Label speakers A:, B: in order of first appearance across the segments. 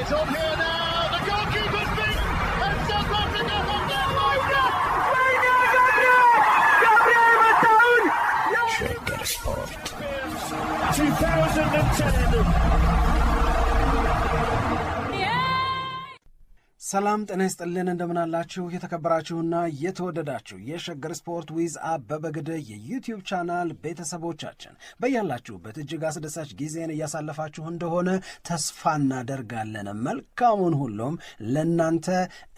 A: It's on here now. The goalkeeper's beaten, and South Africa have done
B: Shaker Sport
A: 2010.
C: ሰላም ጤና ይስጥልን እንደምናላችሁ የተከበራችሁና የተወደዳችሁ የሸገር ስፖርት ዊዝ አበበ ግደይ የዩቲዩብ ቻናል ቤተሰቦቻችን በያላችሁበት እጅግ አስደሳች ጊዜን እያሳለፋችሁ እንደሆነ ተስፋ እናደርጋለን። መልካሙን ሁሉም ለናንተ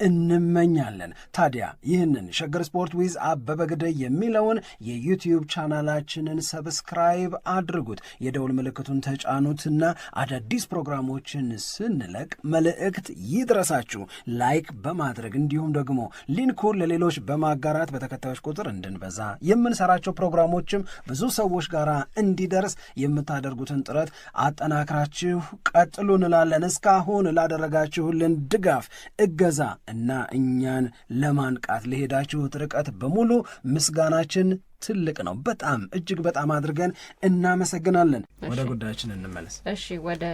C: እንመኛለን። ታዲያ ይህንን ሸገር ስፖርት ዊዝ አበበ ግደይ የሚለውን የዩቲዩብ ቻናላችንን ሰብስክራይብ አድርጉት፣ የደውል ምልክቱን ተጫኑትና አዳዲስ ፕሮግራሞችን ስንለቅ መልእክት ይድረሳችሁ። ላይክ በማድረግ እንዲሁም ደግሞ ሊንኩን ለሌሎች በማጋራት በተከታዮች ቁጥር እንድንበዛ የምንሰራቸው ፕሮግራሞችም ብዙ ሰዎች ጋር እንዲደርስ የምታደርጉትን ጥረት አጠናክራችሁ ቀጥሉ እንላለን። እስካሁን ላደረጋችሁልን ድጋፍ፣ እገዛ እና እኛን ለማንቃት ለሄዳችሁት ርቀት በሙሉ ምስጋናችን ትልቅ ነው። በጣም እጅግ በጣም አድርገን እናመሰግናለን። ወደ ጉዳያችን እንመለስ።
D: እሺ፣ ወደ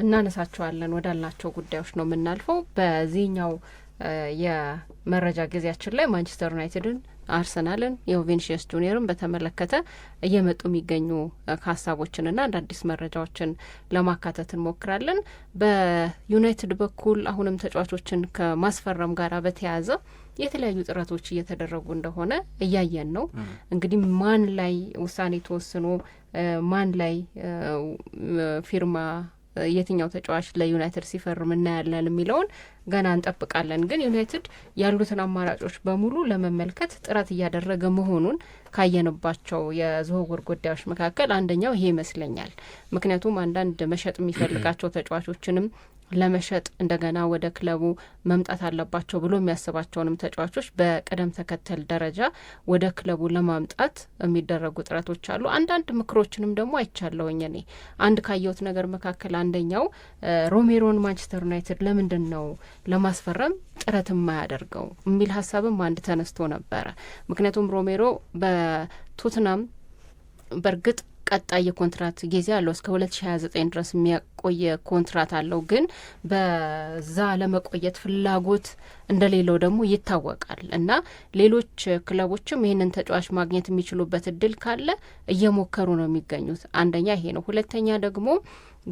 D: እናነሳቸዋለን ወዳልናቸው ጉዳዮች ነው የምናልፈው። በዚህኛው የመረጃ ጊዜያችን ላይ ማንቸስተር ዩናይትድን፣ አርሰናልን፣ የቪኒሲየስ ጁኒየርን በተመለከተ እየመጡ የሚገኙ ሀሳቦችንና አዳዲስ መረጃዎችን ለማካተት እንሞክራለን። በዩናይትድ በኩል አሁንም ተጫዋቾችን ከማስፈረም ጋር በተያያዘ የተለያዩ ጥረቶች እየተደረጉ እንደሆነ እያየን ነው። እንግዲህ ማን ላይ ውሳኔ ተወስኖ ማን ላይ ፊርማ የትኛው ተጫዋች ለዩናይትድ ሲፈርም እናያለን የሚለውን ገና እንጠብቃለን። ግን ዩናይትድ ያሉትን አማራጮች በሙሉ ለመመልከት ጥረት እያደረገ መሆኑን ካየንባቸው የዝውውር ጉዳዮች መካከል አንደኛው ይሄ ይመስለኛል። ምክንያቱም አንዳንድ መሸጥ የሚፈልጋቸው ተጫዋቾችንም ለመሸጥ እንደገና ወደ ክለቡ መምጣት አለባቸው ብሎ የሚያስባቸውንም ተጫዋቾች በቅደም ተከተል ደረጃ ወደ ክለቡ ለማምጣት የሚደረጉ ጥረቶች አሉ። አንዳንድ ምክሮችንም ደግሞ አይቻለውኝ። እኔ አንድ ካየሁት ነገር መካከል አንደኛው ሮሜሮን ማንቸስተር ዩናይትድ ለምንድን ነው ለማስፈረም ጥረት የማያደርገው የሚል ሀሳብም አንድ ተነስቶ ነበረ። ምክንያቱም ሮሜሮ በቶትናም በእርግጥ ቀጣይ የኮንትራት ጊዜ አለው እስከ 2029 ድረስ የሚያቆየ ኮንትራት አለው። ግን በዛ ለመቆየት ፍላጎት እንደሌለው ደግሞ ይታወቃል እና ሌሎች ክለቦችም ይህንን ተጫዋች ማግኘት የሚችሉበት እድል ካለ እየሞከሩ ነው የሚገኙት። አንደኛ ይሄ ነው። ሁለተኛ ደግሞ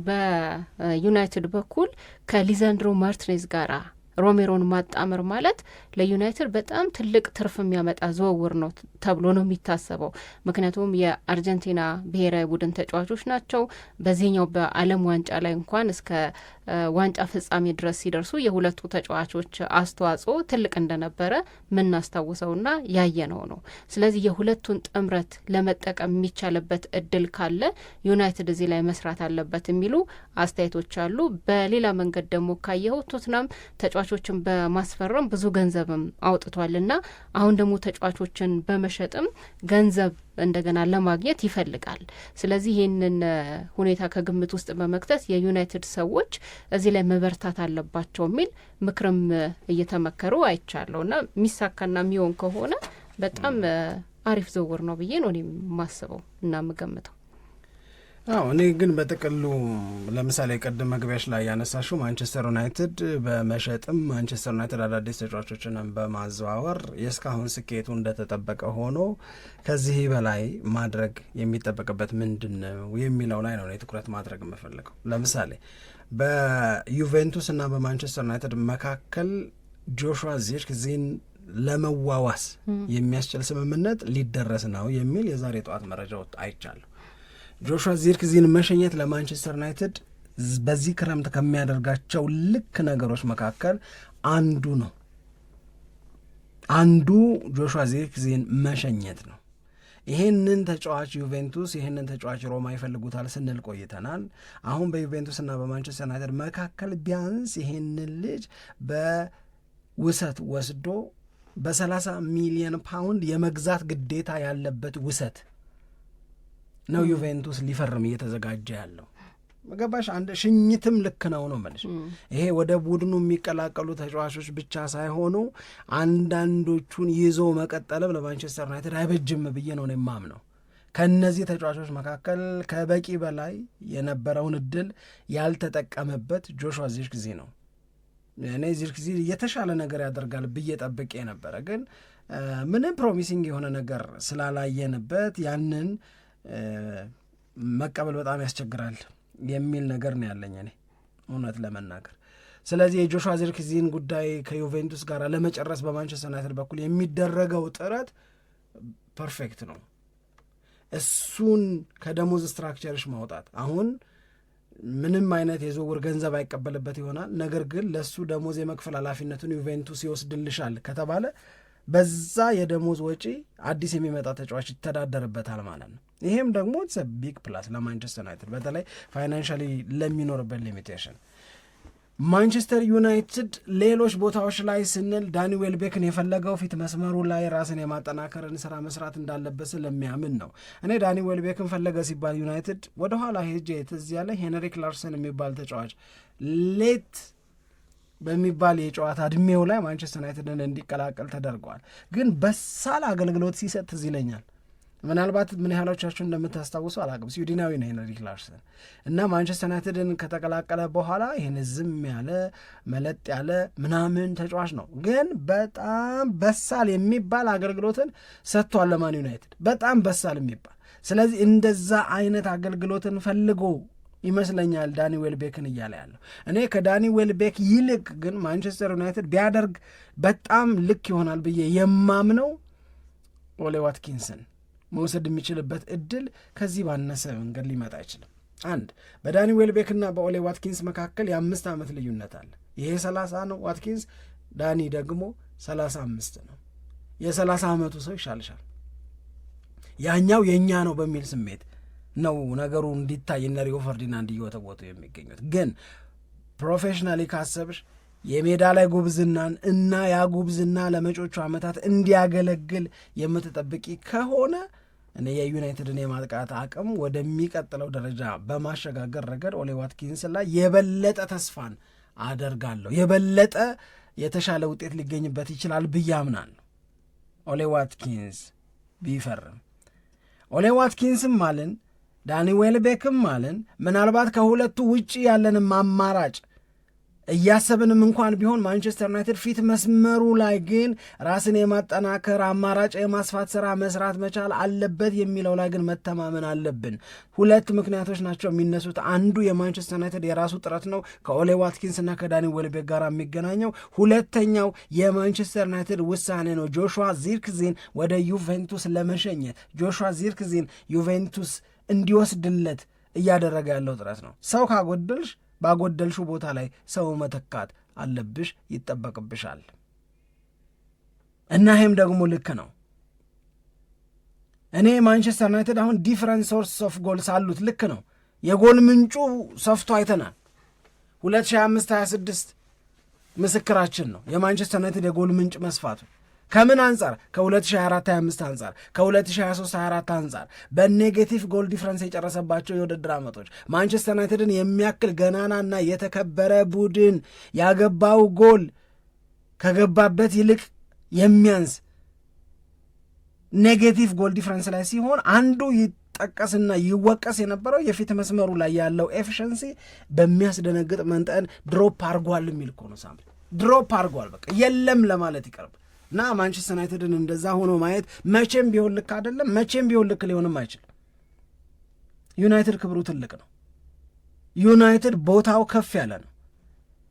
D: በዩናይትድ በኩል ከሊዛንድሮ ማርቲኔዝ ጋራ ሮሜሮን ማጣመር ማለት ለዩናይትድ በጣም ትልቅ ትርፍ የሚያመጣ ዝውውር ነው ተብሎ ነው የሚታሰበው። ምክንያቱም የአርጀንቲና ብሔራዊ ቡድን ተጫዋቾች ናቸው። በዚህኛው በዓለም ዋንጫ ላይ እንኳን እስከ ዋንጫ ፍጻሜ ድረስ ሲደርሱ የሁለቱ ተጫዋቾች አስተዋጽኦ ትልቅ እንደነበረ ምናስታውሰውና ያየነው ነው። ስለዚህ የሁለቱን ጥምረት ለመጠቀም የሚቻልበት እድል ካለ ዩናይትድ እዚህ ላይ መስራት አለበት የሚሉ አስተያየቶች አሉ። በሌላ መንገድ ደግሞ ካየኸው ቶትናም ተጫዋቾችን በማስፈረም ብዙ ገንዘብም አውጥቷልና አሁን ደግሞ ተጫዋቾችን በመሸጥም ገንዘብ እንደገና ለማግኘት ይፈልጋል። ስለዚህ ይህንን ሁኔታ ከግምት ውስጥ በመክተት የዩናይትድ ሰዎች እዚህ ላይ መበርታት አለባቸው የሚል ምክርም እየተመከሩ አይቻለሁ እና የሚሳካና የሚሆን ከሆነ በጣም አሪፍ ዝውውር ነው ብዬ ነው የማስበው እና የምገምተው።
C: እኔ ግን በጥቅሉ ለምሳሌ ቀደም መግቢያሽ ላይ ያነሳሽው ማንቸስተር ዩናይትድ በመሸጥም ማንቸስተር ዩናይትድ አዳዲስ ተጫዋቾችን በማዘዋወር የእስካሁን ስኬቱ እንደተጠበቀ ሆኖ ከዚህ በላይ ማድረግ የሚጠበቅበት ምንድን ነው የሚለው ላይ ነው ትኩረት ማድረግ የምፈልገው። ለምሳሌ በዩቬንቱስ እና በማንቸስተር ዩናይትድ መካከል ጆሹዋ ዚርክዚን ለመዋዋስ የሚያስችል ስምምነት ሊደረስ ነው የሚል የዛሬ ጠዋት መረጃ አይቻለሁ። ጆሹዋ ዚርክዚን መሸኘት ለማንቸስተር ዩናይትድ በዚህ ክረምት ከሚያደርጋቸው ልክ ነገሮች መካከል አንዱ ነው። አንዱ ጆሹዋ ዚርክዚን መሸኘት ነው። ይሄንን ተጫዋች ዩቬንቱስ፣ ይሄንን ተጫዋች ሮማ ይፈልጉታል ስንል ቆይተናል። አሁን በዩቬንቱስና በማንቸስተር ዩናይትድ መካከል ቢያንስ ይሄንን ልጅ በውሰት ወስዶ በ30 ሚሊዮን ፓውንድ የመግዛት ግዴታ ያለበት ውሰት ነው ዩቬንቱስ ሊፈርም እየተዘጋጀ ያለው። ገባሽ? አንድ ሽኝትም ልክ ነው መልሽ። ይሄ ወደ ቡድኑ የሚቀላቀሉ ተጫዋቾች ብቻ ሳይሆኑ አንዳንዶቹን ይዞ መቀጠልም ለማንቸስተር ዩናይትድ አይበጅም ብዬ ነው የማምነው። ከነዚህ ተጫዋቾች መካከል ከበቂ በላይ የነበረውን እድል ያልተጠቀመበት ጆሹዋ ዚርክዚ ነው። እኔ ዚርክዚ የተሻለ ነገር ያደርጋል ብዬ ጠብቄ ነበረ፣ ግን ምንም ፕሮሚሲንግ የሆነ ነገር ስላላየንበት ያንን መቀበል በጣም ያስቸግራል የሚል ነገር ነው ያለኝ እኔ እውነት ለመናገር። ስለዚህ የጆሹዋ ዚርክዚን ጉዳይ ከዩቬንቱስ ጋር ለመጨረስ በማንቸስተር ዩናይትድ በኩል የሚደረገው ጥረት ፐርፌክት ነው። እሱን ከደሞዝ ስትራክቸርሽ ማውጣት፣ አሁን ምንም አይነት የዝውውር ገንዘብ አይቀበልበት ይሆናል፣ ነገር ግን ለእሱ ደሞዝ የመክፈል ኃላፊነቱን ዩቬንቱስ ይወስድልሻል ከተባለ በዛ የደሞዝ ወጪ አዲስ የሚመጣ ተጫዋች ይተዳደርበታል ማለት ነው። ይሄም ደግሞ ቢግ ፕላስ ለማንቸስተር ዩናይትድ በተለይ ፋይናንሻሊ ለሚኖርበት ሊሚቴሽን። ማንቸስተር ዩናይትድ ሌሎች ቦታዎች ላይ ስንል ዳኒ ዌልቤክን የፈለገው ፊት መስመሩ ላይ ራስን የማጠናከርን ስራ መስራት እንዳለበት ስለሚያምን ነው። እኔ ዳኒ ዌልቤክን ፈለገ ሲባል ዩናይትድ ወደኋላ ሄጄ ትዝ ያለ ሄንሪክ ላርሰን የሚባል ተጫዋች ሌት በሚባል የጨዋታ እድሜው ላይ ማንቸስተር ዩናይትድን እንዲቀላቀል ተደርገዋል። ግን በሳል አገልግሎት ሲሰጥ ትዝ ይለኛል። ምናልባት ምን ያህሎቻችሁ እንደምታስታውሱ አላቅም። ስዊድናዊ ነው ሄንሪክ ላርሰን እና ማንቸስተር ዩናይትድን ከተቀላቀለ በኋላ ይህን ዝም ያለ መለጥ ያለ ምናምን ተጫዋች ነው፣ ግን በጣም በሳል የሚባል አገልግሎትን ሰጥቷል ለማን ዩናይትድ፣ በጣም በሳል የሚባል። ስለዚህ እንደዛ አይነት አገልግሎትን ፈልጎ ይመስለኛል ዳኒ ዌልቤክን እያለ ያለው። እኔ ከዳኒ ዌልቤክ ይልቅ ግን ማንቸስተር ዩናይትድ ቢያደርግ በጣም ልክ ይሆናል ብዬ የማምነው ኦሌ ዋትኪንስን መውሰድ የሚችልበት እድል ከዚህ ባነሰ መንገድ ሊመጣ አይችልም። አንድ በዳኒ ዌልቤክና በኦሌ ዋትኪንስ መካከል የ5 ዓመት ልዩነት አለ። ይሄ 30 ነው ዋትኪንስ፣ ዳኒ ደግሞ 35 ነው። የ30 ዓመቱ ሰው ይሻልሻል። ያኛው የእኛ ነው በሚል ስሜት ነው ነገሩ እንዲታይ እነ ሪዮ ፈርዲናንድ እየወተወቱ የሚገኙት። ግን ፕሮፌሽናሊ ካሰብሽ የሜዳ ላይ ጉብዝናን እና ያ ጉብዝና ለመጪዎቹ ዓመታት እንዲያገለግል የምትጠብቂ ከሆነ እኔ የዩናይትድን የማጥቃት አቅም ወደሚቀጥለው ደረጃ በማሸጋገር ረገድ ኦሌ ዋትኪንስ ላይ የበለጠ ተስፋን አደርጋለሁ። የበለጠ የተሻለ ውጤት ሊገኝበት ይችላል ብዬ አምናለሁ። ኦሌ ዋትኪንስ ቢፈርም ኦሌ ዋትኪንስም ማልን ዳኒ ዌልቤክም ማልን ምናልባት ከሁለቱ ውጪ ያለንም አማራጭ እያሰብንም እንኳን ቢሆን ማንቸስተር ዩናይትድ ፊት መስመሩ ላይ ግን ራስን የማጠናከር አማራጭ የማስፋት ሥራ መስራት መቻል አለበት የሚለው ላይ ግን መተማመን አለብን። ሁለት ምክንያቶች ናቸው የሚነሱት። አንዱ የማንቸስተር ዩናይትድ የራሱ ጥረት ነው ከኦሌ ዋትኪንስ እና ከዳኒ ዌልቤክ ጋር የሚገናኘው። ሁለተኛው የማንቸስተር ዩናይትድ ውሳኔ ነው ጆሹዋ ዚርክዚን ወደ ዩቬንቱስ ለመሸኘት፣ ጆሹዋ ዚርክዚን ዩቬንቱስ እንዲወስድለት እያደረገ ያለው ጥረት ነው። ሰው ካጎደልሽ ባጎደልሹ ቦታ ላይ ሰው መተካት አለብሽ፣ ይጠበቅብሻል። እና ይሄም ደግሞ ልክ ነው። እኔ ማንቸስተር ዩናይትድ አሁን ዲፍረንት ሶርስ ኦፍ ጎልስ አሉት፣ ልክ ነው። የጎል ምንጩ ሰፍቶ አይተናል። 2025-26 ምስክራችን ነው የማንቸስተር ዩናይትድ የጎል ምንጭ መስፋቱ። ከምን አንጻር? ከ2024-25 አንጻር፣ ከ2023-24 አንጻር በኔጌቲቭ ጎል ዲፍረንስ የጨረሰባቸው የውድድር ዓመቶች ማንቸስተር ዩናይትድን የሚያክል ገናናና የተከበረ ቡድን ያገባው ጎል ከገባበት ይልቅ የሚያንስ ኔጌቲቭ ጎል ዲፍረንስ ላይ ሲሆን አንዱ ይጠቀስና ይወቀስ የነበረው የፊት መስመሩ ላይ ያለው ኤፊሽንሲ በሚያስደነግጥ መንጠን ድሮፕ አርጓል የሚል እኮ ነው። ሳምፕል ድሮፕ አርጓል፣ በቃ የለም ለማለት ይቀርብ እና ማንቸስተር ዩናይትድን እንደዛ ሆኖ ማየት መቼም ቢሆን ልክ አይደለም፣ መቼም ቢሆን ልክ ሊሆንም አይችልም። ዩናይትድ ክብሩ ትልቅ ነው። ዩናይትድ ቦታው ከፍ ያለ ነው።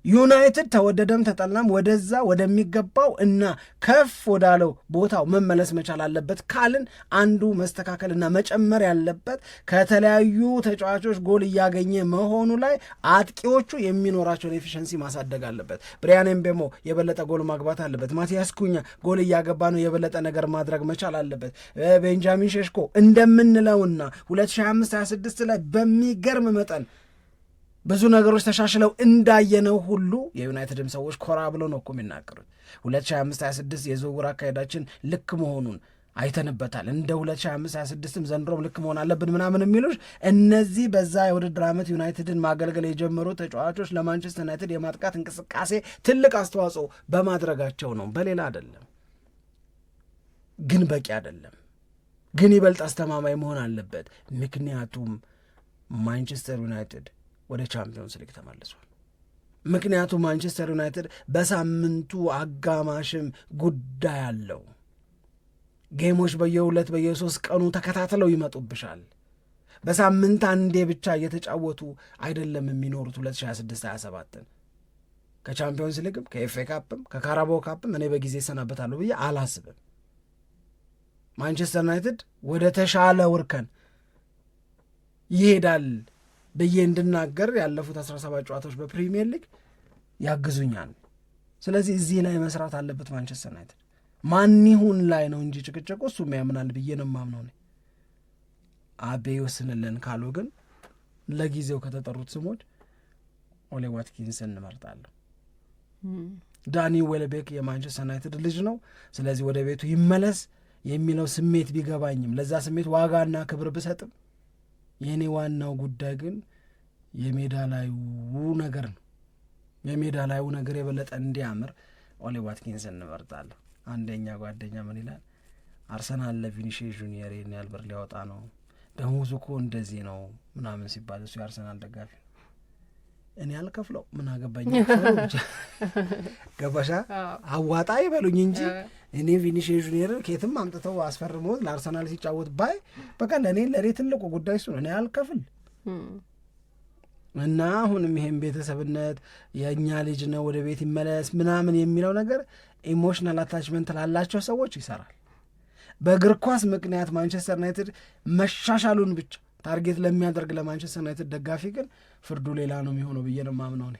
C: ዩናይትድ ተወደደም ተጠላም ወደዛ ወደሚገባው እና ከፍ ወዳለው ቦታው መመለስ መቻል አለበት ካልን አንዱ መስተካከልና መጨመር ያለበት ከተለያዩ ተጫዋቾች ጎል እያገኘ መሆኑ ላይ አጥቂዎቹ የሚኖራቸውን ኤፊሽንሲ ማሳደግ አለበት። ብሪያን ኤምቤሞ የበለጠ ጎል ማግባት አለበት። ማቲያስ ኩኛ ጎል እያገባ ነው፣ የበለጠ ነገር ማድረግ መቻል አለበት። ቤንጃሚን ሼሽኮ እንደምንለውና 2025-26 ላይ በሚገርም መጠን ብዙ ነገሮች ተሻሽለው እንዳየነው ሁሉ የዩናይትድም ሰዎች ኮራ ብሎ ነው እኮ የሚናገሩት። 2025-26 የዝውውር አካሄዳችን ልክ መሆኑን አይተንበታል፣ እንደ 2025-26ም ዘንድሮም ልክ መሆን አለብን ምናምን የሚሉሽ እነዚህ በዛ የውድድር ዓመት ዩናይትድን ማገልገል የጀመሩ ተጫዋቾች ለማንቸስተር ዩናይትድ የማጥቃት እንቅስቃሴ ትልቅ አስተዋጽኦ በማድረጋቸው ነው፣ በሌላ አይደለም። ግን በቂ አይደለም። ግን ይበልጥ አስተማማኝ መሆን አለበት። ምክንያቱም ማንቸስተር ዩናይትድ ወደ ቻምፒዮንስ ሊግ ተመልሷል። ምክንያቱም ማንቸስተር ዩናይትድ በሳምንቱ አጋማሽም ጉዳይ አለው። ጌሞች በየ2 በየ3 ቀኑ ተከታትለው ይመጡብሻል። በሳምንት አንዴ ብቻ እየተጫወቱ አይደለም የሚኖሩት 2026/27ን ከቻምፒዮንስ ሊግም ከኤፍኤ ካፕም ከካራባኦ ካፕም እኔ በጊዜ ይሰናበታለሁ ብዬ አላስብም። ማንቸስተር ዩናይትድ ወደ ተሻለ ውርከን ይሄዳል ብዬ እንድናገር ያለፉት 17 ጨዋታዎች በፕሪሚየር ሊግ ያግዙኛል። ስለዚህ እዚህ ላይ መስራት አለበት ማንቸስተር ዩናይትድ። ማን ይሁን ላይ ነው እንጂ ጭቅጭቁ እሱም ያምናል ብዬ ነው የማምነው። አቤ ይወስንልን ካሉ ግን ለጊዜው ከተጠሩት ስሞች ኦሌ ዋትኪንስን እንመርጣለሁ። ዳኒ ዌልቤክ የማንቸስተር ዩናይትድ ልጅ ነው፣ ስለዚህ ወደ ቤቱ ይመለስ የሚለው ስሜት ቢገባኝም ለዛ ስሜት ዋጋና ክብር ብሰጥም የእኔ ዋናው ጉዳይ ግን የሜዳ ላዩ ነገር ነው። የሜዳ ላዩ ነገር የበለጠ እንዲያምር ኦሌ ዋትኪንስን እንመርጣለሁ። አንደኛ ጓደኛ ምን ይላል? አርሰናል ለቪኒሺየስ ጁኒየር ይህን ያህል ብር ሊያወጣ ነው፣ ደሞዙ እኮ እንደዚህ ነው ምናምን ሲባል እሱ የአርሰናል ደጋፊ ነው። እኔ አልከፍለው ምን አገባኝ? ገባሻ? አዋጣ ይበሉኝ እንጂ እኔ ቪኒሺየስ ጁኒየር ኬትም አምጥተው አስፈርመውት ለአርሰናል ሲጫወት ባይ በቃ ለእኔ ትልቁ ጉዳይ እሱ ነው። እኔ አልከፍል እና አሁንም ይሄን ቤተሰብነት የእኛ ልጅ ነው ወደ ቤት ይመለስ ምናምን የሚለው ነገር ኢሞሽናል አታችመንት ላላቸው ሰዎች ይሰራል። በእግር ኳስ ምክንያት ማንቸስተር ዩናይትድ መሻሻሉን ብቻ ታርጌት ለሚያደርግ ለማንቸስተር ዩናይትድ ደጋፊ ግን ፍርዱ ሌላ ነው የሚሆነው ብዬ ነው የማምነው እኔ።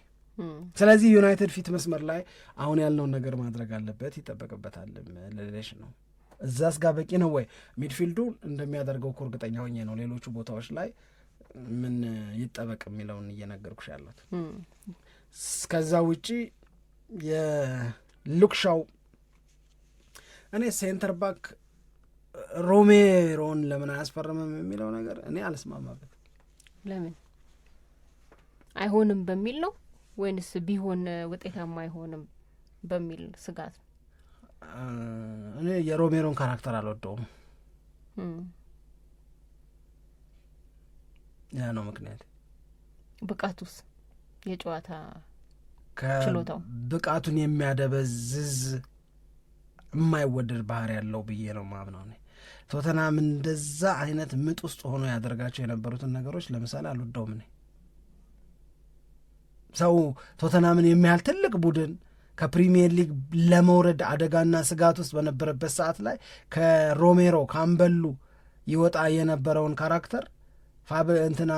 C: ስለዚህ ዩናይትድ ፊት መስመር ላይ አሁን ያልነውን ነገር ማድረግ አለበት፣ ይጠበቅበታል ልልሽ ነው። እዛስ ጋር በቂ ነው ወይ? ሚድፊልዱ እንደሚያደርገው እኮ እርግጠኛ ሆኜ ነው ሌሎቹ ቦታዎች ላይ ምን ይጠበቅ የሚለውን እየነገርኩሽ ያሉት። ከዛ ውጪ የሉክሻው እኔ ሴንተር ባክ ሮሜሮን ለምን አያስፈርምም የሚለው ነገር እኔ አልስማማበት።
D: ለምን አይሆንም በሚል ነው ወይንስ ቢሆን ውጤታማ አይሆንም በሚል ስጋት ነው?
C: እኔ የሮሜሮን ካራክተር አልወደውም። ያ ነው ምክንያት። ብቃቱስ
D: የጨዋታ ችሎታው
C: ብቃቱን የሚያደበዝዝ የማይወደድ ባህር ያለው ብዬ ነው ማምነው እኔ። ቶተናም እንደዛ አይነት ምጥ ውስጥ ሆኖ ያደርጋቸው የነበሩትን ነገሮች ለምሳሌ አልወደውም እኔ። ሰው ቶተናምን የሚያህል ትልቅ ቡድን ከፕሪሚየር ሊግ ለመውረድ አደጋና ስጋት ውስጥ በነበረበት ሰዓት ላይ ከሮሜሮ ካምበሉ ይወጣ የነበረውን ካራክተር እንትና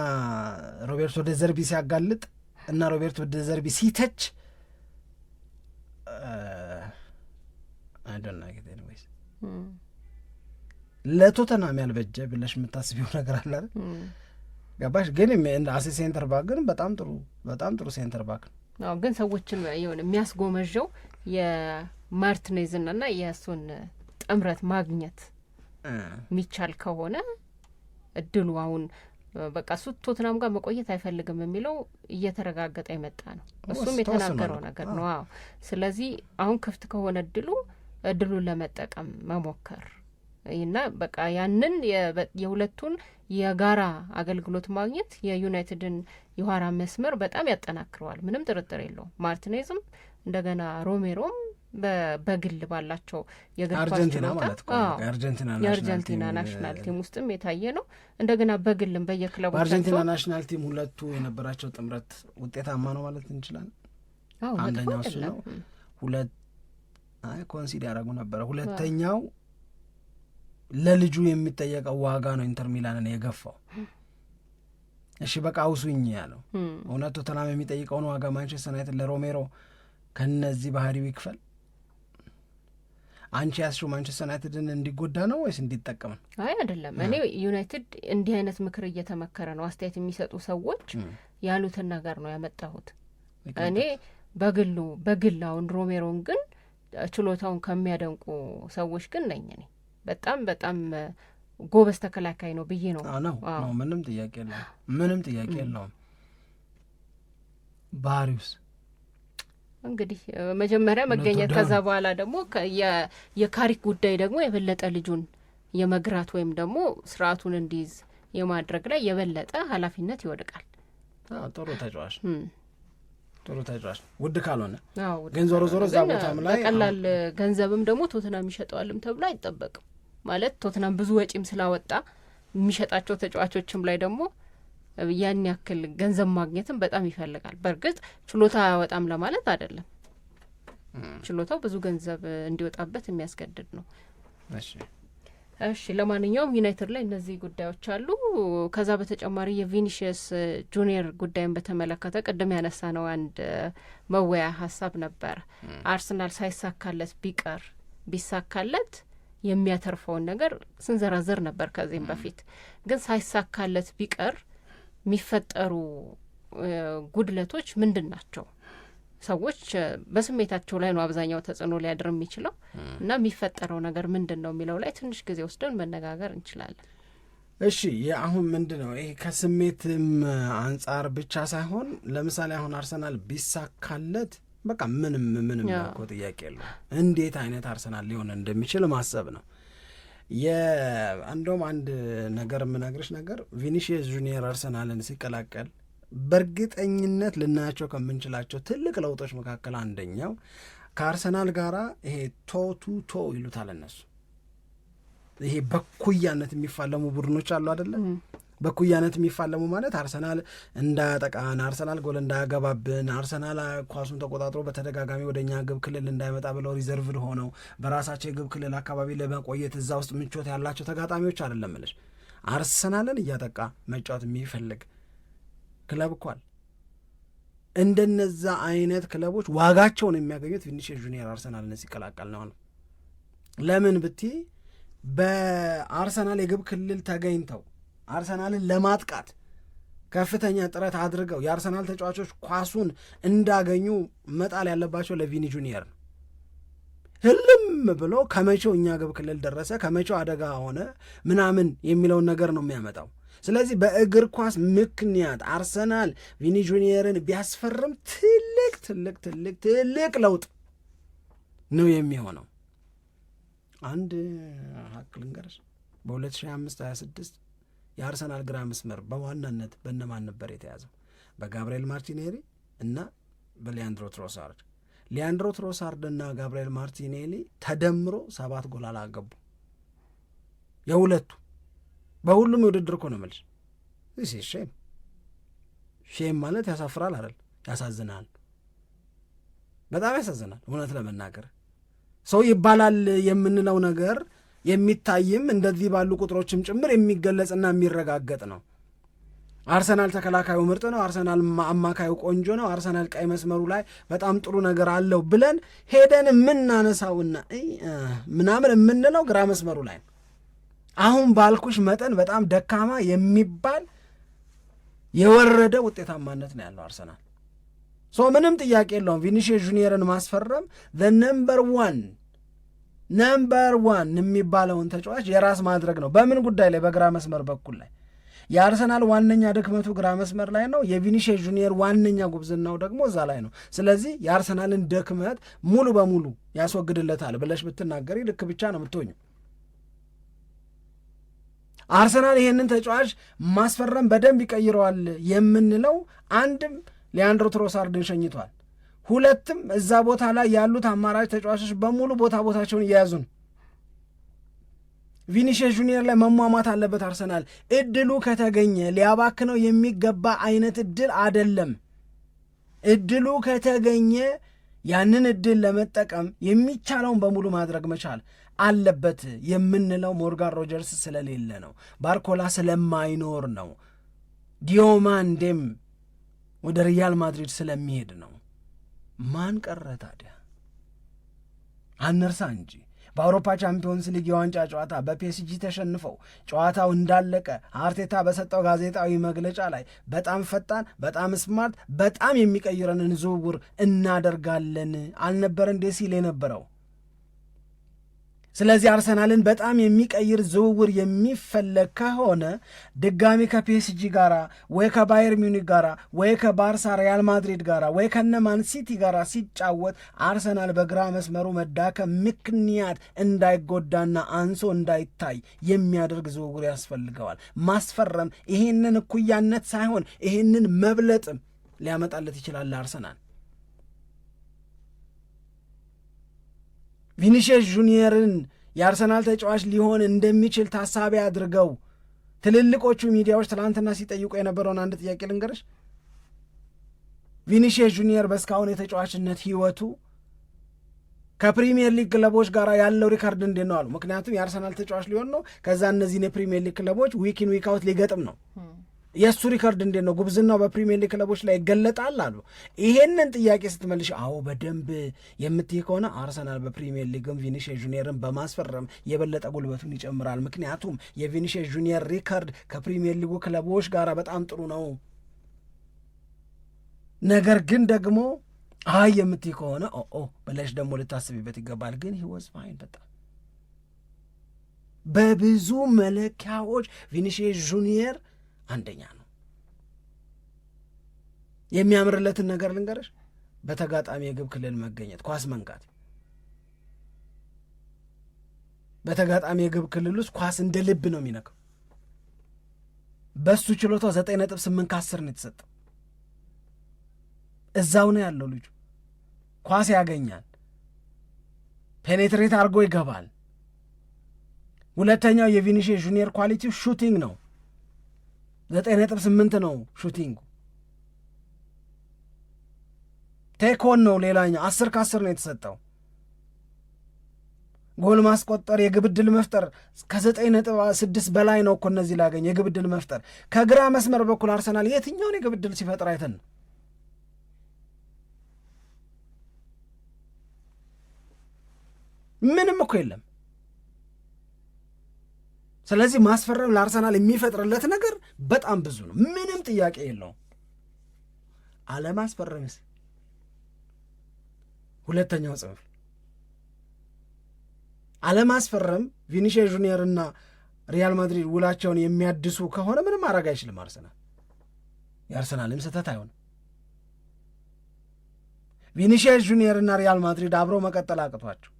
C: ሮቤርቶ ደዘርቢ ሲያጋልጥ እና ሮቤርቶ ደዘርቢ ሲተች አይደናገት ኤኒዌይስ ለቶተናም ያልበጀ ብለሽ የምታስቢው ነገር አለ አይደል? ገባሽ? ግን አሴ ሴንተር ባክ ግን በጣም ጥሩ ሴንተር ባክ ነው።
D: አዎ፣ ግን ሰዎችን የሆነ የሚያስጎመጀው የማርቲኔዝና የእሱን ጥምረት ማግኘት የሚቻል ከሆነ እድሉ አሁን በቃ እሱ ቶትናም ጋር መቆየት አይፈልግም የሚለው እየተረጋገጠ የመጣ ነው። እሱም የተናገረው ነገር ነው። አዎ፣ ስለዚህ አሁን ክፍት ከሆነ እድሉን ለመጠቀም መሞከር እና በቃ ያንን የሁለቱን የጋራ አገልግሎት ማግኘት የዩናይትድን የኋላ መስመር በጣም ያጠናክረዋል። ምንም ጥርጥር የለውም። ማርቲኔዝም እንደገና ሮሜሮም በግል ባላቸው የእግር ኳስ ችሎታ የአርጀንቲና ናሽናል ቲም ውስጥም የታየ ነው። እንደገና በግልም በየክለቦቻቸው
C: በአርጀንቲና ናሽናል ቲም ሁለቱ የነበራቸው ጥምረት ውጤታማ ነው ማለት እንችላለን። አንደኛው እሱ ነው። ሁለት ኮንሲድ ያደረጉ ነበረ። ሁለተኛው ለልጁ የሚጠየቀው ዋጋ ነው ኢንተር ሚላንን የገፋው። እሺ በቃ አውሱኝ ያለው እውነት ቶተናም የሚጠይቀውን ዋጋ ማንቸስተር ዩናይትድ ለሮሜሮ ከነዚህ ባህሪው ይክፈል። አንቺ ያስሹ ማንቸስተር ዩናይትድን እንዲጎዳ ነው ወይስ እንዲጠቀም ነው?
D: አይ አይደለም። እኔ ዩናይትድ እንዲህ አይነት ምክር እየተመከረ ነው። አስተያየት የሚሰጡ ሰዎች ያሉትን ነገር ነው ያመጣሁት። እኔ በግል አሁን ሮሜሮን ግን ችሎታውን ከሚያደንቁ ሰዎች ግን ነኝ። እኔ በጣም ጎበዝ ተከላካይ ነው ብዬ ነው።
C: ምንም ጥያቄ የለውም። ባህሪውስ
D: እንግዲህ መጀመሪያ መገኘት ከዛ በኋላ ደግሞ የካሪክ ጉዳይ ደግሞ የበለጠ ልጁን የመግራት ወይም ደግሞ ስርዓቱን እንዲይዝ የማድረግ ላይ የበለጠ ኃላፊነት ይወድቃል።
C: ጥሩ ተጫዋች ውድ ካልሆነ ግን ዞሮ እዛ ቦታም ላይ
D: በቀላል ገንዘብም ደግሞ ቶትናም ይሸጠዋልም ተብሎ አይጠበቅም። ማለት ቶትናም ብዙ ወጪም ስላወጣ የሚሸጣቸው ተጫዋቾችም ላይ ደግሞ ያን ያክል ገንዘብ ማግኘትም በጣም ይፈልጋል። በእርግጥ ችሎታ አያወጣም ለማለት አይደለም። ችሎታው ብዙ ገንዘብ እንዲወጣበት የሚያስገድድ ነው። እሺ ለማንኛውም ዩናይትድ ላይ እነዚህ ጉዳዮች አሉ። ከዛ በተጨማሪ የቪኒሺየስ ጁኒየር ጉዳይን በተመለከተ ቅድም ያነሳ ነው አንድ መወያ ሀሳብ ነበር። አርሰናል ሳይሳካለት ቢሳካለት የሚያተርፈውን ነገር ስንዘራዘር ነበር ከዚህም በፊት። ግን ሳይሳካለት ቢቀር የሚፈጠሩ ጉድለቶች ምንድን ናቸው? ሰዎች በስሜታቸው ላይ ነው አብዛኛው ተጽዕኖ ሊያድር የሚችለው እና የሚፈጠረው ነገር ምንድን ነው የሚለው ላይ ትንሽ ጊዜ ወስደን መነጋገር እንችላለን።
C: እሺ አሁን ምንድን ነው ይሄ ከስሜትም አንጻር ብቻ ሳይሆን ለምሳሌ አሁን አርሰናል ቢሳካለት በቃ ምንም እኮ ጥያቄ የለው እንዴት አይነት አርሰናል ሊሆን እንደሚችል ማሰብ ነው። እንደውም አንድ ነገር የምነግርሽ ነገር ቪኒሺየስ ጁኒየር አርሰናልን ሲቀላቀል በእርግጠኝነት ልናያቸው ከምንችላቸው ትልቅ ለውጦች መካከል አንደኛው ከአርሰናል ጋራ ይሄ ቶ ይሉታል እነሱ። ይሄ በኩያነት የሚፋለሙ ቡድኖች አሉ አይደለም? በኩያነት የሚፋለሙ ማለት አርሰናል እንዳያጠቃን፣ አርሰናል ጎል እንዳያገባብን፣ አርሰናል ኳሱን ተቆጣጥሮ በተደጋጋሚ ወደኛ ግብ ክልል እንዳይመጣ ብለው ሪዘርቭድ ሆነው በራሳቸው የግብ ክልል አካባቢ ለመቆየት እዛ ውስጥ ምቾት ያላቸው ተጋጣሚዎች አይደለም እልሽ። አርሰናልን እያጠቃ መጫወት የሚፈልግ ክለብ እኳል እንደነዛ አይነት ክለቦች ዋጋቸውን የሚያገኙት ቪኒሺየስ ጁኒየር አርሰናልን ሲቀላቀል ነው። ለምን ብቲ በአርሰናል የግብ ክልል ተገኝተው አርሰናልን ለማጥቃት ከፍተኛ ጥረት አድርገው የአርሰናል ተጫዋቾች ኳሱን እንዳገኙ መጣል ያለባቸው ለቪኒ ጁኒየር ነው። ህልም ብሎ ከመቼው እኛ ግብ ክልል ደረሰ፣ ከመቼው አደጋ ሆነ ምናምን የሚለውን ነገር ነው የሚያመጣው። ስለዚህ በእግር ኳስ ምክንያት አርሰናል ቪኒ ጁኒየርን ቢያስፈርም ትልቅ ለውጥ ነው የሚሆነው። አንድ ሀቅ ልንገርሽ፣ በ2025/26 የአርሰናል ግራ መስመር በዋናነት በእነማን ነበር የተያዘው? በጋብርኤል ማርቲኔሊ እና በሊያንድሮ ትሮሳርድ። ሊያንድሮ ትሮሳርድ እና ጋብርኤል ማርቲኔሊ ተደምሮ 7 ጎል አላገቡ። የሁለቱ በሁሉም የውድድር እኮ ነው የምልሽ። ሼም ማለት ያሳፍራል አይደል? ያሳዝናል፣ በጣም ያሳዝናል። እውነት ለመናገር ሰው ይባላል የምንለው ነገር የሚታይም እንደዚህ ባሉ ቁጥሮችም ጭምር የሚገለጽና የሚረጋገጥ ነው። አርሰናል ተከላካዩ ምርጥ ነው፣ አርሰናል አማካዩ ቆንጆ ነው፣ አርሰናል ቀይ መስመሩ ላይ በጣም ጥሩ ነገር አለው ብለን ሄደን የምናነሳውና ምናምን የምንለው ግራ መስመሩ ላይ ነው። አሁን ባልኩሽ መጠን በጣም ደካማ የሚባል የወረደ ውጤታማነት ነው ያለው አርሰናል። ምንም ጥያቄ የለውም ቪኒሺየስ ጁኒየርን ማስፈረም ነምበር ዋን የሚባለውን ተጫዋች የራስ ማድረግ ነው። በምን ጉዳይ ላይ? በግራ መስመር በኩል ላይ የአርሰናል ዋነኛ ድክመቱ ግራ መስመር ላይ ነው። የቪኒሺየስ ጁኒየር ዋነኛ ጉብዝናው ደግሞ እዛ ላይ ነው። ስለዚህ የአርሰናልን ድክመት ሙሉ በሙሉ ያስወግድለታል ብለሽ ብትናገሪ ልክ ብቻ ነው የምትሆኙ። አርሰናል ይሄንን ተጫዋች ማስፈረም በደንብ ይቀይረዋል የምንለው አንድም ሊያንድሮ ትሮሳርድን ሸኝቷል፣ ሁለትም እዛ ቦታ ላይ ያሉት አማራጭ ተጫዋቾች በሙሉ ቦታቸውን እየያዙ ነው። ቪኒሺየስ ጁኒየር ላይ መሟሟት አለበት አርሰናል። እድሉ ከተገኘ ሊያባክነው የሚገባ አይነት እድል አደለም። እድሉ ከተገኘ ያንን እድል ለመጠቀም የሚቻለውን በሙሉ ማድረግ መቻል አለበት የምንለው ሞርጋን ሮጀርስ ስለሌለ ነው፣ ባርኮላ ስለማይኖር ነው፣ ዲዮማንዴም ወደ ሪያል ማድሪድ ስለሚሄድ ነው። ማን ቀረ ታዲያ? አነርሳ እንጂ በአውሮፓ ቻምፒዮንስ ሊግ የዋንጫ ጨዋታ በፒኤስጂ ተሸንፈው ጨዋታው እንዳለቀ አርቴታ በሰጠው ጋዜጣዊ መግለጫ ላይ በጣም ፈጣን፣ በጣም ስማርት፣ በጣም የሚቀይረንን ዝውውር እናደርጋለን አልነበረ እንዴ ሲል የነበረው? ስለዚህ አርሰናልን በጣም የሚቀይር ዝውውር የሚፈለግ ከሆነ ድጋሚ ከፒኤስጂ ጋር ወይ ከባየር ሚዩኒክ ጋር ወይ ከባርሳ ሪያል ማድሪድ ጋር ወይ ከነማን ሲቲ ጋር ሲጫወት አርሰናል በግራ መስመሩ መዳከም ምክንያት እንዳይጎዳና አንሶ እንዳይታይ የሚያደርግ ዝውውር ያስፈልገዋል። ማስፈረም ይሄንን እኩያነት ሳይሆን ይሄንን መብለጥም ሊያመጣለት ይችላል ለአርሰናል። ቪኒሺየስ ጁኒየርን የአርሰናል ተጫዋች ሊሆን እንደሚችል ታሳቢ አድርገው ትልልቆቹ ሚዲያዎች ትላንትና ሲጠይቁ የነበረውን አንድ ጥያቄ ልንገርሽ። ቪኒሺየስ ጁኒየር በእስካሁን የተጫዋችነት ህይወቱ ከፕሪሚየር ሊግ ክለቦች ጋር ያለው ሪካርድ እንዴት ነው አሉ። ምክንያቱም የአርሰናል ተጫዋች ሊሆን ነው፣ ከዛ እነዚህን የፕሪሚየር ሊግ ክለቦች ዊኪን ዊክ አውት ሊገጥም ነው። የእሱ ሪካርድ እንዴት ነው? ጉብዝናው በፕሪሚየር ሊግ ክለቦች ላይ ይገለጣል አሉ። ይሄንን ጥያቄ ስትመልሽ አዎ በደንብ የምትይ ከሆነ አርሰናል በፕሪሚየር ሊግም ቪኒሺየስ ጁኒየርን በማስፈረም የበለጠ ጉልበቱን ይጨምራል። ምክንያቱም የቪኒሺየስ ጁኒየር ሪካርድ ከፕሪሚየር ሊጉ ክለቦች ጋር በጣም ጥሩ ነው። ነገር ግን ደግሞ አይ የምትይ ከሆነ ብለሽ ደግሞ ልታስቢበት ይገባል። ግን ህይወት ፋይን በጣም በብዙ መለኪያዎች ቪኒሺየስ ጁኒየር አንደኛ ነው። የሚያምርለትን ነገር ልንገርሽ፣ በተጋጣሚ የግብ ክልል መገኘት፣ ኳስ መንካት። በተጋጣሚ የግብ ክልል ውስጥ ኳስ እንደ ልብ ነው የሚነካው። በሱ ችሎታው 9.8 ከ10 ነው የተሰጠው። እዛው ነው ያለው ልጁ። ኳስ ያገኛል፣ ፔኔትሬት አድርጎ ይገባል። ሁለተኛው የቪኒሺየስ ጁኒየር ኳሊቲው ሹቲንግ ነው። 9.8 ነው ሹቲንጉ። ቴኮን ነው ሌላኛው 10 ከ10 ነው የተሰጠው። ጎል ማስቆጠር፣ የግብ ዕድል መፍጠር ከ9.6 በላይ ነው እኮ እነዚህ ላገኝ የግብ ዕድል መፍጠር። ከግራ መስመር በኩል አርሰናል የትኛውን የግብ ዕድል ሲፈጥር አይተን? ምንም እኮ የለም። ስለዚህ ማስፈረም ለአርሰናል የሚፈጥርለት ነገር በጣም ብዙ ነው፣ ምንም ጥያቄ የለውም። አለማስፈረምስ ሁለተኛው ጽንፍ። አለማስፈረም ቪኒሺየስ ጁኒየር እና ሪያል ማድሪድ ውላቸውን የሚያድሱ ከሆነ ምንም ማድረግ አይችልም አርሰናል። የአርሰናልም ስህተት አይሆንም። ቪኒሺየስ ጁኒየር እና ሪያል ማድሪድ አብረው መቀጠል አቅቷቸው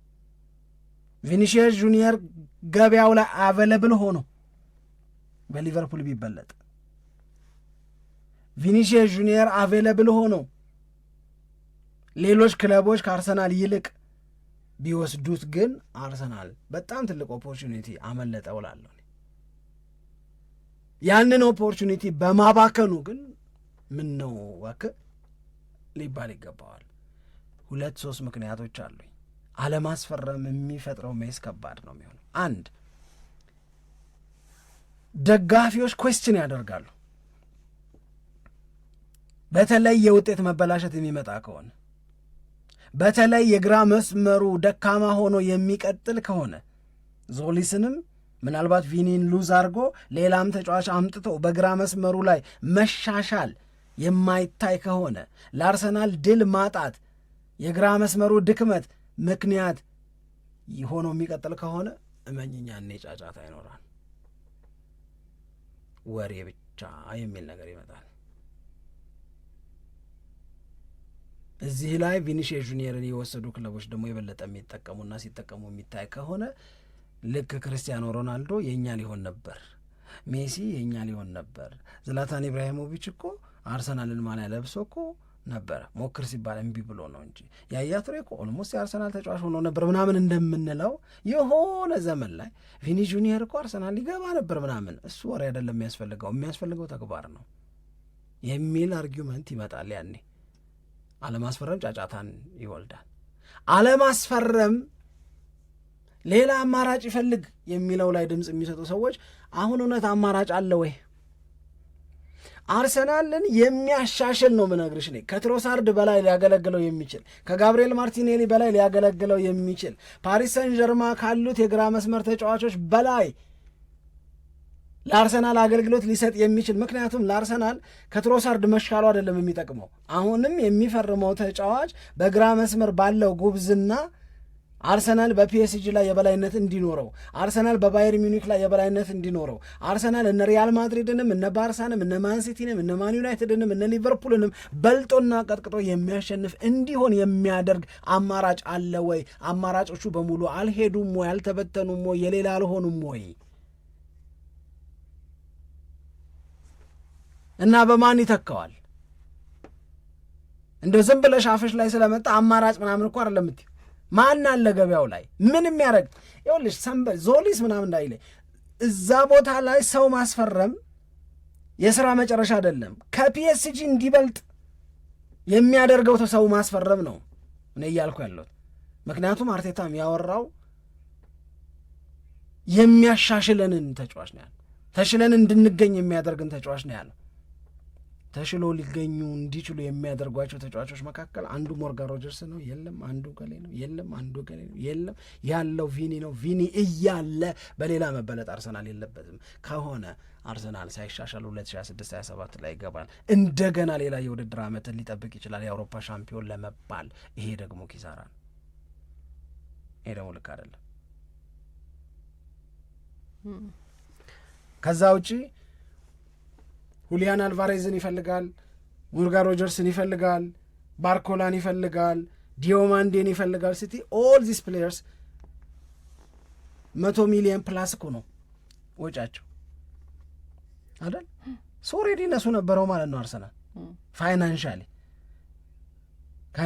C: ቪኒሺየስ ጁኒየር ገበያው ላይ አቬለብል ሆኖ በሊቨርፑል ቢበለጥ፣ ቪኒሺየስ ጁኒየር አቬለብል ሆኖ ሌሎች ክለቦች ከአርሰናል ይልቅ ቢወስዱት ግን አርሰናል በጣም ትልቅ ኦፖርቹኒቲ አመለጠው እላለሁ። ያንን ኦፖርቹኒቲ በማባከኑ ግን ምን ነው እባክህ ሊባል ይገባዋል። 2-3 ምክንያቶች አሉኝ። አለማስፈረም የሚፈጥረው ሜስ ከባድ ነው የሚሆነው። አንድ፣ ደጋፊዎች ኩዌስችን ያደርጋሉ። በተለይ የውጤት መበላሸት የሚመጣ ከሆነ፣ በተለይ የግራ መስመሩ ደካማ ሆኖ የሚቀጥል ከሆነ፣ ዞሊስንም ምናልባት ቪኒን ሉዝ አድርጎ ሌላም ተጫዋች አምጥቶ በግራ መስመሩ ላይ መሻሻል የማይታይ ከሆነ፣ ለአርሰናል ድል ማጣት የግራ መስመሩ ድክመት ምክንያት ሆኖ የሚቀጥል ከሆነ እመኝኛ እኔ ጫጫታ ይኖራል፣ ወሬ ብቻ የሚል ነገር ይመጣል። እዚህ ላይ ቪኒሺየስ ጁኒየርን የወሰዱ ክለቦች ደግሞ የበለጠ የሚጠቀሙና ሲጠቀሙ የሚታይ ከሆነ ልክ ክርስቲያኖ ሮናልዶ የእኛ ሊሆን ነበር፣ ሜሲ የእኛ ሊሆን ነበር፣ ዝላታን ኢብራሂሞቪች እኮ አርሰናልን ማሊያ ለብሶ እኮ ነበረ ሞክር ሲባል እምቢ ብሎ ነው እንጂ ያያ ቱሬ እኮ ኦልሞስት የአርሰናል ተጫዋች ሆኖ ነበር ምናምን እንደምንለው የሆነ ዘመን ላይ ቪኒ ጁኒየር እኮ አርሰናል ሊገባ ነበር ምናምን፣ እሱ ወሬ አይደለም የሚያስፈልገው ተግባር ነው የሚል አርጊውመንት ይመጣል። ያኔ አለማስፈረም ጫጫታን ይወልዳል። አለማስፈረም ሌላ አማራጭ ይፈልግ የሚለው ላይ ድምፅ የሚሰጡ ሰዎች አሁን እውነት አማራጭ አለ ወይ? አርሰናልን የሚያሻሽል ነው ምነግርሽ ነኝ። ከትሮሳርድ በላይ ሊያገለግለው የሚችል ከጋብሪኤል ማርቲኔሊ በላይ ሊያገለግለው የሚችል ፓሪስ ሰን ጀርማ ካሉት የግራ መስመር ተጫዋቾች በላይ ለአርሰናል አገልግሎት ሊሰጥ የሚችል። ምክንያቱም ለአርሰናል ከትሮሳርድ መሻሉ አይደለም የሚጠቅመው፣ አሁንም የሚፈርመው ተጫዋች በግራ መስመር ባለው ጉብዝና አርሰናል በፒኤስጂ ላይ የበላይነት እንዲኖረው፣ አርሰናል በባየር ሚኒክ ላይ የበላይነት እንዲኖረው፣ አርሰናል እነ ሪያል ማድሪድንም እነ ባርሳንም እነ ማንሲቲንም እነ ማን ዩናይትድንም እነ ሊቨርፑልንም በልጦና ቀጥቅጦ የሚያሸንፍ እንዲሆን የሚያደርግ አማራጭ አለ ወይ? አማራጮቹ በሙሉ አልሄዱም ወይ? አልተበተኑም ወይ? የሌላ አልሆኑም ወይ? እና በማን ይተካዋል? እንደ ዝም ብለሽ አፍሽ ላይ ስለመጣ አማራጭ ምናምን እኮ አይደለም እምትይው። ማን አለ ገበያው ላይ ምን የሚያደርግ? ይኸውልሽ ዞሊስ ምናምን እንዳይለ እዛ ቦታ ላይ ሰው ማስፈረም የሥራ መጨረሻ አይደለም። ከፒኤስጂ እንዲበልጥ የሚያደርገው ሰው ማስፈረም ነው እኔ እያልኩ ያለሁት። ምክንያቱም አርቴታም ያወራው የሚያሻሽለንን ተጫዋች ነው ያለው። ተሽለን እንድንገኝ የሚያደርግን ተጫዋች ነው ያለው። ተሽሎ ሊገኙ እንዲችሉ የሚያደርጓቸው ተጫዋቾች መካከል አንዱ ሞርጋን ሮጀርስ ነው። የለም አንዱ ገሌ ነው። የለም አንዱ ገሌ ነው። የለም ያለው ቪኒ ነው። ቪኒ እያለ በሌላ መበለጥ አርሰናል የለበትም። ከሆነ አርሰናል ሳይሻሻል 2026/27 ላይ ይገባል። እንደገና ሌላ የውድድር ዓመትን ሊጠብቅ ይችላል የአውሮፓ ሻምፒዮን ለመባል። ይሄ ደግሞ ኪሳራ ነው። ይሄ ደግሞ ልክ አይደለም። ከዛ ውጪ ሁሊያን አልቫሬዝን ይፈልጋል፣ ሞርጋን ሮጀርስን ይፈልጋል፣ ባርኮላን ይፈልጋል፣ ዲዮማንዴን ይፈልጋል። ሲቲ ኦል ዚስ ፕሌየርስ 100 ሚሊዮን ፕላስ እኮ ነው ወጫቸው አይደል? ሶሬዲ ነሱ ነበረው ማለት ነው። አርሰናል ፋይናንሻሊ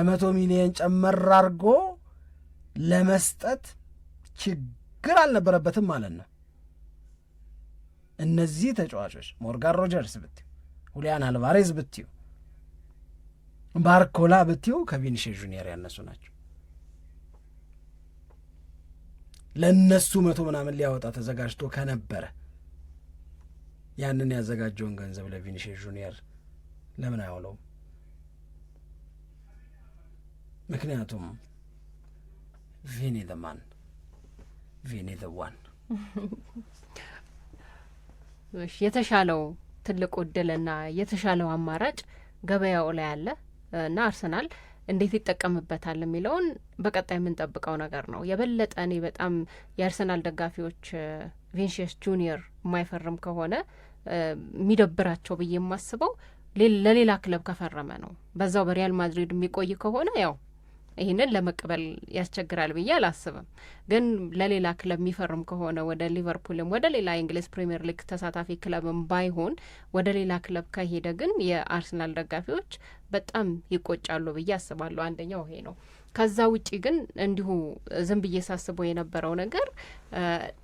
C: 100 ሚሊዮን ጨመር አድርጎ ለመስጠት ችግር አልነበረበትም ማለት ነው። እነዚህ ተጫዋቾች ሞርጋን ሮጀርስ ብትዩ፣ ሁሊያን አልቫሬዝ ብትዩ፣ ባርኮላ ብትዩ ከቪኒሺየስ ጁኒየር ያነሱ ናቸው። ለእነሱ 100 ምናምን ሊያወጣ ተዘጋጅቶ ከነበረ ያንን ያዘጋጀውን ገንዘብ ለቪኒሺየስ ጁኒየር ለምን አያውለውም? ምክንያቱም ቪኒ ዘ ማን፣ ቪኒ ዘ ዋን።
D: የተሻለው ትልቁ እድልና የተሻለው አማራጭ ገበያው ላይ አለ እና አርሰናል እንዴት ይጠቀምበታል የሚለውን በቀጣይ የምንጠብቀው ነገር ነው። የበለጠ እኔ በጣም የአርሰናል ደጋፊዎች ቪኒሺየስ ጁኒየር የማይፈርም ከሆነ የሚደብራቸው ብዬ የማስበው ለሌላ ክለብ ከፈረመ ነው። በዛው በሪያል ማድሪድ የሚቆይ ከሆነ ያው ይህንን ለመቀበል ያስቸግራል ብዬ አላስብም። ግን ለሌላ ክለብ የሚፈርም ከሆነ ወደ ሊቨርፑልም ወደ ሌላ የእንግሊዝ ፕሪምየር ሊግ ተሳታፊ ክለብም ባይሆን ወደ ሌላ ክለብ ከሄደ ግን የአርሰናል ደጋፊዎች በጣም ይቆጫሉ ብዬ አስባለሁ። አንደኛው ይሄ ነው። ከዛ ውጪ ግን እንዲሁ ዝም ብዬ ሳስበው የነበረው ነገር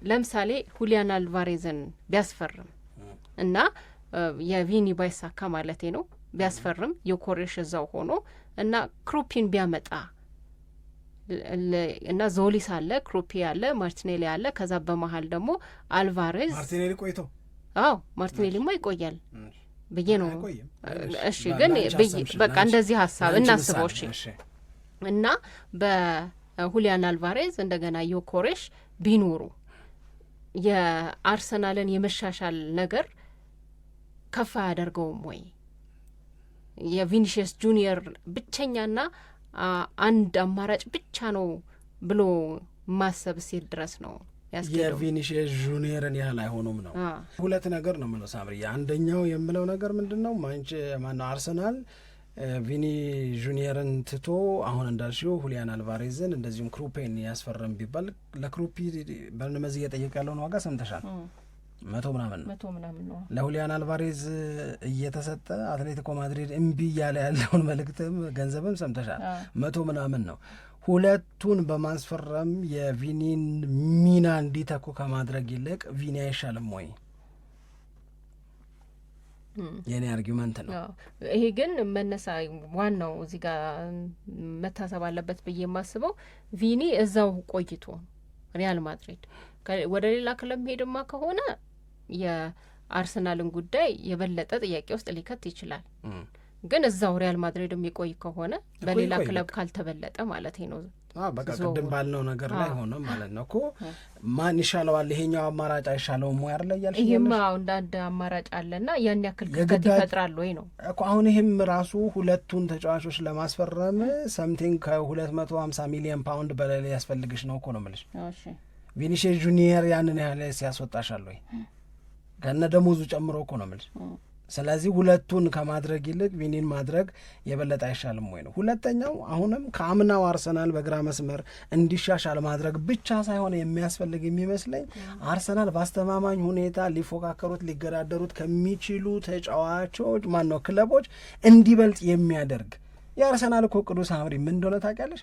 D: ለምሳሌ ሁሊያን አልቫሬዝን ቢያስፈርም እና የቪኒ ባይሳካ ማለቴ ነው ቢያስፈርም የኮሬሽ እዛው ሆኖ እና ክሩፒን ቢያመጣ እና ዞሊስ አለ፣ ክሩፒ አለ፣ ማርቲኔሊ አለ። ከዛ በመሀል ደግሞ አልቫሬዝ
C: ማርቲኔሊ ቆይቶ
D: ማርቲኔሊማ ይቆያል ብዬ ነው። እሺ ግን በቃ እንደዚህ ሀሳብ እናስበው። እሺ እና በሁሊያን አልቫሬዝ እንደገና ዮኮሬሽ ቢኖሩ የአርሰናልን የመሻሻል ነገር ከፍ አያደርገውም ወይ? የቪኒሺየስ ጁኒየር ብቸኛና አንድ አማራጭ ብቻ ነው ብሎ ማሰብ ሲል ድረስ ነው ያስኬደው።
C: የቪኒሺየስ ጁኒየርን ያህል አይሆኑም ነው። ሁለት ነገር ነው የምለው ሳምሪ። አንደኛው የምለው ነገር ምንድን ነው ማነው አርሰናል ቪኒ ጁኒየርን ትቶ አሁን እንዳልሽው ሁሊያን አልቫሬዝን እንደዚሁም ክሩፔን ያስፈረም ቢባል ለክሩፒ በርንመዝ እየጠየቀ ያለውን ዋጋ ሰምተሻል። 100 ምናምን ነው ለሁሊያን አልቫሬዝ እየተሰጠ አትሌቲኮ ማድሪድ እምቢ እያለ ያለውን መልእክትም ገንዘብም ሰምተሻል። 100 ምናምን ነው። ሁለቱን በማስፈረም የቪኒን ሚና እንዲተኩ ከማድረግ ይልቅ ቪኒ አይሻልም ወይ? የኔ አርጊመንት ነው
D: ይሄ። ግን መነሳ ዋናው እዚህ ጋር መታሰብ አለበት ብዬ የማስበው ቪኒ እዛው ቆይቶ ሪያል ማድሪድ ወደ ሌላ ክለብ ሄድማ ከሆነ የአርሰናልን ጉዳይ የበለጠ ጥያቄ ውስጥ ሊከት ይችላል። ግን እዛው ሪያል ማድሪድ የሚቆይ ከሆነ በሌላ ክለብ ካልተበለጠ ማለት ነው።
C: በቃ ቅድም ባልነው ነገር ላይ ሆነ ማለት ነው እኮ ማን ይሻለዋል ይሄኛው አማራጭ አይሻለውም ወይ አይደል ያልሽ?
D: ይሄም እንዳንድ አማራጭ አለና ያን ያክል ክፍተት ይፈጥራል ወይ ነው
C: እኮ አሁን ይሄም ራሱ ሁለቱን ተጫዋቾች ለማስፈረም ሰምቲንግ ከ250 ሚሊዮን ፓውንድ በላይ ያስፈልግሽ ነው እኮ ነው የምልሽ።
D: እሺ
C: ቪኒሲየስ ጁኒየር ያንን ያህል ሲያስወጣሻል ወይ ከነ ደሞዙ ጨምሮ እኮ ነው የምልሽ። ስለዚህ ሁለቱን ከማድረግ ይልቅ ቪኒን ማድረግ የበለጠ አይሻልም ወይ ነው። ሁለተኛው አሁንም ከአምናው አርሰናል በግራ መስመር እንዲሻሻል ማድረግ ብቻ ሳይሆን የሚያስፈልግ የሚመስለኝ አርሰናል በአስተማማኝ ሁኔታ ሊፎካከሩት ሊገዳደሩት ከሚችሉ ተጫዋቾች ማነው ክለቦች እንዲበልጥ የሚያደርግ የአርሰናል እኮ ቅዱስ አምሪ ምን እንደሆነ ታውቂያለሽ?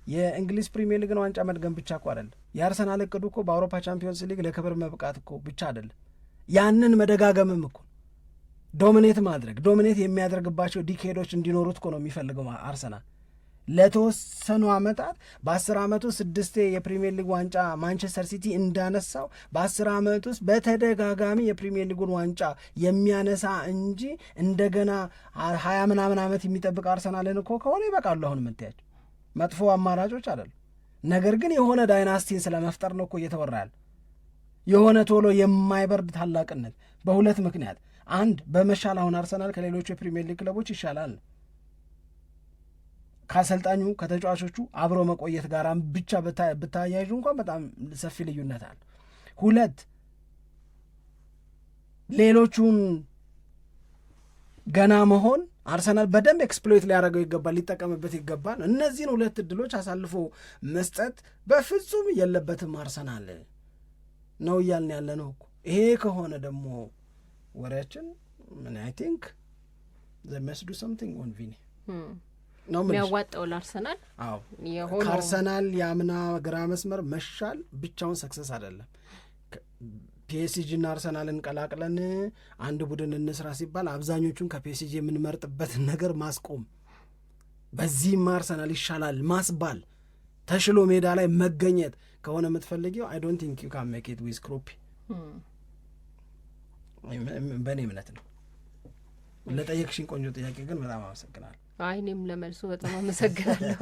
C: የእንግሊዝ ፕሪሚየር ሊግን ዋንጫ መድገም ብቻ እኮ አይደለም የአርሰናል እቅዱ እኮ በአውሮፓ ቻምፒዮንስ ሊግ ለክብር መብቃት እኮ ብቻ አይደለም፣ ያንን መደጋገምም እኮ ዶሚኔት ማድረግ ዶሚኔት የሚያደርግባቸው ዲኬዶች እንዲኖሩት እኮ ነው የሚፈልገው አርሰናል። ለተወሰኑ ዓመታት በ10 ዓመት ውስጥ 6 የፕሪሚየር ሊግ ዋንጫ ማንቸስተር ሲቲ እንዳነሳው በ10 ዓመት ውስጥ በተደጋጋሚ የፕሪሚየር ሊጉን ዋንጫ የሚያነሳ እንጂ እንደገና 20 ምናምን ዓመት የሚጠብቅ አርሰናልን እኮ ከሆነ ይበቃሉ አሁን የምታያቸው መጥፎ አማራጮች አይደሉ። ነገር ግን የሆነ ዳይናስቲን ስለመፍጠር ነው እኮ እየተወራ ያለ የሆነ ቶሎ የማይበርድ ታላቅነት በሁለት ምክንያት አንድ በመሻል አሁን አርሰናል ከሌሎቹ የፕሪሚየር ሊግ ክለቦች ይሻላል ከአሰልጣኙ ከተጫዋቾቹ አብሮ መቆየት ጋር ብቻ ብታያይዙ እንኳን በጣም ሰፊ ልዩነት አለ። ሁለት ሌሎቹን ገና መሆን አርሰናል በደንብ ኤክስፕሎይት ሊያደርገው ይገባል፣ ሊጠቀምበት ይገባል። እነዚህን ሁለት እድሎች አሳልፎ መስጠት በፍጹም የለበትም አርሰናል ነው እያልን ያለ ነው እኮ። ይሄ ከሆነ ደግሞ ወሬያችን ምን አይ ቲንክ ዘ መስዱ ሰምቲንግ ኦን ቪኒ ነው
D: የሚያዋጣው ለአርሰናል።
C: አዎ ከአርሰናል የአምና ግራ መስመር መሻል ብቻውን ሰክሰስ አይደለም። ፒኤስጂና አርሰናልን ቀላቅለን አንድ ቡድን እንስራ ሲባል አብዛኞቹን ከፒኤስጂ የምንመርጥበትን ነገር ማስቆም፣ በዚህም አርሰናል ይሻላል ማስባል፣ ተሽሎ ሜዳ ላይ መገኘት ከሆነ የምትፈልጊው አይ ዶንት ቲንክ ዩ ካን ሜክ ኢት ዊዝ ክሮፒ በእኔ እምነት ነው። ለጠየቅሽኝ ቆንጆ ጥያቄ ግን በጣም አመሰግናለሁ።
D: እኔም ለመልሱ በጣም አመሰግናለሁ።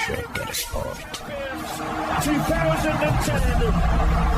B: ሸገር ስፖርት 2010